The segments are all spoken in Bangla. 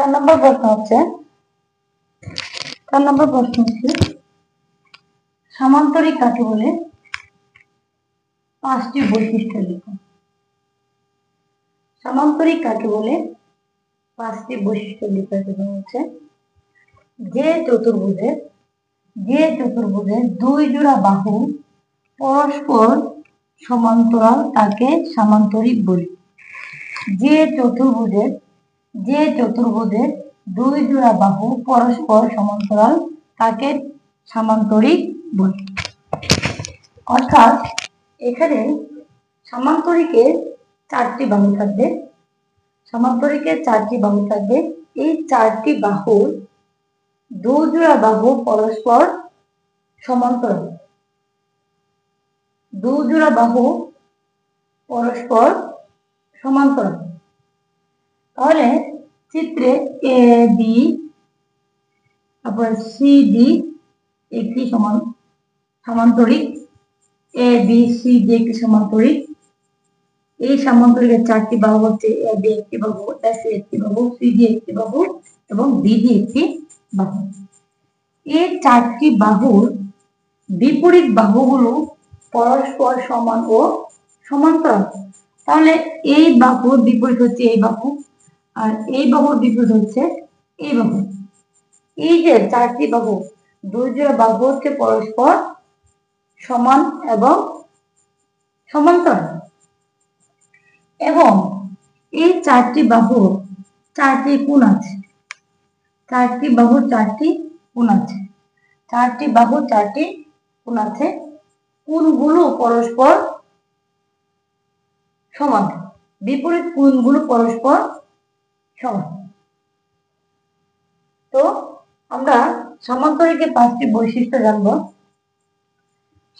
4 নম্বর প্রশ্ন হচ্ছে সামান্তরিক কাকে বলে? 5টি বৈশিষ্ট্য লিখুন। সামান্তরিক কাকে বলে? 5টি বৈশিষ্ট্য লিখার জন্য হচ্ছে যে চতুর্ভুজের 2 জোড়া বাহু পরস্পর সমান্তরাল তাকে সামান্তরিক বলি। যে চতুর্ভুজের 2 জোড়া বাহু পরস্পর সমান্তরাল তাকে সামান্তরিক বলি। অর্থাৎ এখানে সামান্তরিকের 4টি বাহু থাকবে। এই 4টি বাহুর 2 জোড়া বাহু পরস্পর সমান্তরাল। 2 জোড়া বাহু পরস্পর সমান্তরাল। তাহলে চিত্রে এ বি তারপর সি ডি একটি সামান্তরিক। এ বি সি ডি একটি সামান্তরিক। এই সামান্তরিকের 4টি বাহু হচ্ছে এ বি একটি বাহু, এস সি একটি বাহু, সি ডি একটি বাহু এবং বি ডি একটি বাহু। এই 4টি বাহুর বিপরীত বাহুগুলো পরস্পর সমান ও সমান্তরাল। তাহলে এই বাহুর বিপরীত হচ্ছে এই বাহু, আর এই বাহুর বিপরীত হচ্ছে এই বাহু। এই যে 4টি বাহু, 2 জোড়া বাহু হচ্ছে পরস্পর সমান এবং সমান্তরাল। এবং এই 4টি বাহুর 4টি কোণ আছে। 4টি বাহুর 4টি কোণ আছে। 4টি বাহুর 4টি কোণ আছে। কোণগুলো পরস্পর সমান। বিপরীত কোণগুলো পরস্পর সমান। তো আমরা সামান্তরিকের 5টি বৈশিষ্ট্য জানব।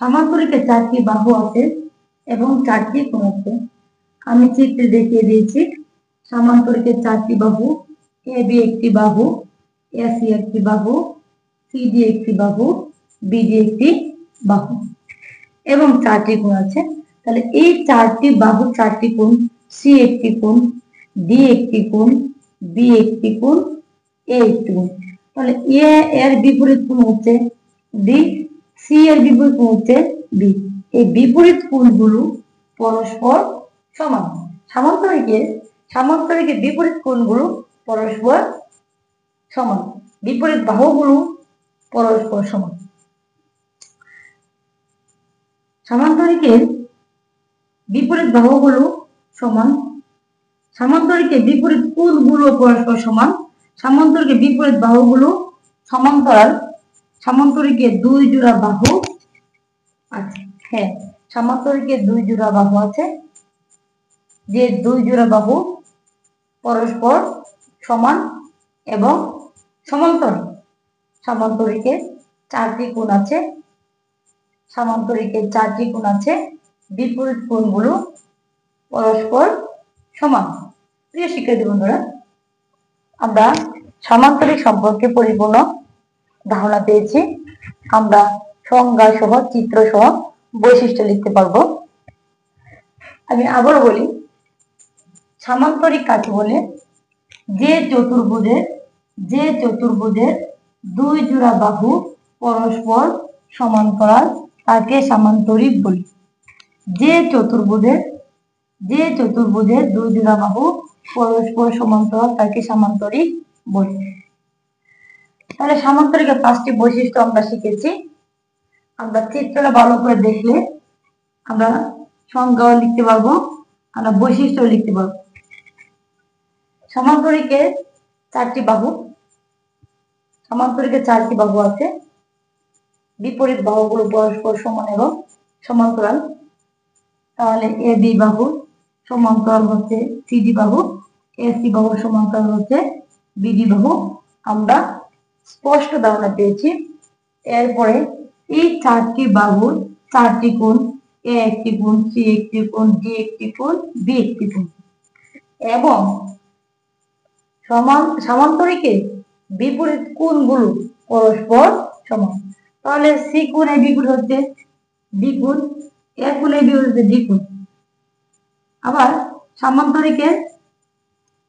সামান্তরিকের 4টি বাহু আছে এবং 4টি কোণ আছে। আমি চিত্রে দেখিয়ে দিয়েছি। সামান্তরিকের 4টি বাহু, এ বি একটি বাহু, এ সি একটি বাহু, সি ডি একটি বাহু, বি ডি একটি বাহু এবং 4টি কোণ আছে। তাহলে এই 4টি বাহু 4টি কোণ, সি একটি কোণ, ডি একটি কোণ, বি একটি কোণ, এ একটি কোণ। তাহলে এ এর বিপরীত কোণ হচ্ছে ডি, সি এর বিপরীত কোণ হচ্ছে বি। এই বিপরীত কোণগুলো পরস্পর সমান। সামান্তরিকের বিপরীত কোণগুলো পরস্পর সমান। বিপরীত বাহুগুলো পরস্পর সমান। সামান্তরিকের বিপরীত বাহুগুলো সমান। সামান্তরিকের বিপরীত কোণগুলো পরস্পর সমান। সামান্তরিকের বিপরীত বাহুগুলো সমান্তরাল। সামান্তরিকের 2 জোড়া বাহু আছে। হ্যাঁ, সামান্তরিকের 2 জোড়া বাহু আছে। যে 2 জোড়া বাহু পরস্পর সমান এবং সমান্তরাল। সামান্তরিকের 4টি কোণ আছে। সামান্তরিকের 4টি কোণ আছে। বিপরীত কোণগুলো পরস্পর সমান। প্রিয় শিক্ষার্থী বন্ধুরা, আমরা সামান্তরিক সম্পর্কে পরিপূর্ণ ধারণা পেয়েছি। আমরা সংজ্ঞা সহ চিত্র সহ বৈশিষ্ট্য লিখতে পারবো। আমি আবার বলি, সামান্তরিক কাকে বলে? যে চতুর্ভুজের 2 জোড়া বাহু পরস্পর সমান্তরাল তাকে সামান্তরিক বলি। যে চতুর্ভুজের 2 জোড়া বাহু পরস্পর সমান্তরাল তাকে সামান্তরিক বলি। তাহলে সামান্তরিকের 5টি বৈশিষ্ট্য আমরা শিখেছি। আমরা চিত্রটা ভালো করে দেখলে আমরা সংজ্ঞাও লিখতে পারবো, আমরা বৈশিষ্ট্য লিখতে পারবো। সামান্তরিকের 4টি বাহু আছে। বিপরীত বাহুগুলো পরস্পর সমান এবং সমান্তরাল। তাহলে এ বি বাহু সমান্তরাল হচ্ছে সি ডি বাহু, এ সি বাহু সমান্তরাল হচ্ছে বি ডি বাহু। আমরা স্পষ্ট ধারণা পেয়েছি। এরপরে এই 4টি বাহুর 4টি কোণ, এ একটি কোণ, সি একটি কোণ, ডি একটি কোণ, বি একটি কোণ এবং সামান্তরিকের বিপরীত কোণগুলো পরস্পর সমান। তাহলে সি কোণের বিপরীত হচ্ছে ডি কোণ, এ কোণের বিপরীত হচ্ছে ডি কোণ। আবার সামান্তরিকের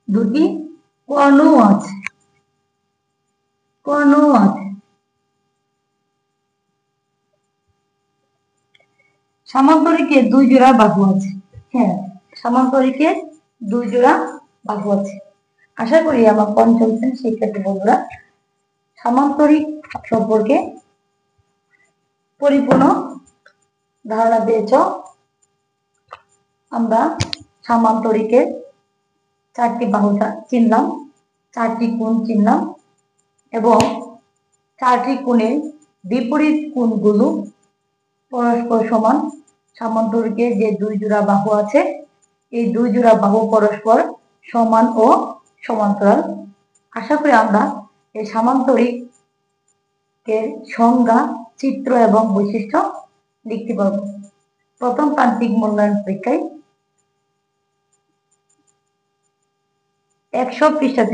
2টি কর্ণও আছে, কর্ণও আছে। সামান্তরিকে 2 জোড়া বাহু আছে। হ্যাঁ, সামান্তরিকে 2 জোড়া বাহু আছে। আশা করি আমার পঞ্চম শ্রেণীর শিক্ষার্থী বন্ধুরা সামান্তরিক সম্পর্কে পরিপূর্ণ ধারণা পেয়েছ। আমরা সামান্তরিকের 4টি বাহু চিনলাম, 4টি কোণ চিনলাম এবং 4টি কোণের বিপরীত কোণগুলো পরস্পর সমান। সামান্তরিকে যে 2 জোড়া বাহু আছে এই 2 জোড়া বাহু পরস্পর সমান ও সমান্তরাল। আশা করি আমরা এই সামান্তরিকের সংজ্ঞা, চিত্র এবং বৈশিষ্ট্য লিখতে পারব। প্রথম প্রান্তিক মূল্যায়ন পরীক্ষায় 100 পৃষ্ঠাতে